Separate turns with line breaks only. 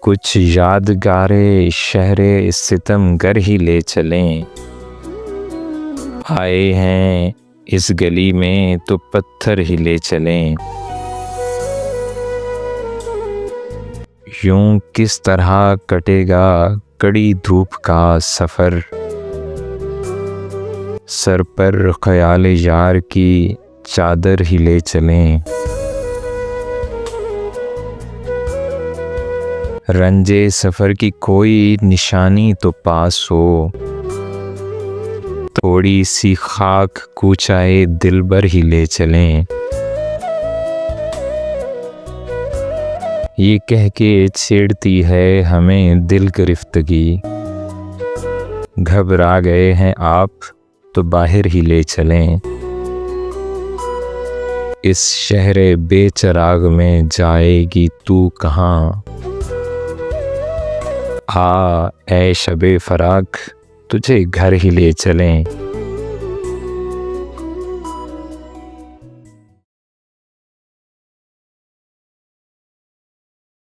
कुछ यादगारे शहरे सितमगर ही ले चलें। आए हैं इस गली में तो पत्थर ही ले चलें। यूं किस तरह कटेगा कड़ी धूप का सफ़र, सर पर ख्याल यार की चादर ही ले चलें। रंजे सफ़र की कोई निशानी तो पास हो, थोड़ी सी खाक कूचाए दिलबर ही ले चलें। ये कह के छेड़ती है हमें दिल गिरफ्तगी, घबरा गए हैं आप तो बाहर ही ले चलें। इस शहरे बेचराग में जाएगी तू कहाँ, आ ऐ शबे फराक तुझे घर ही ले चलें।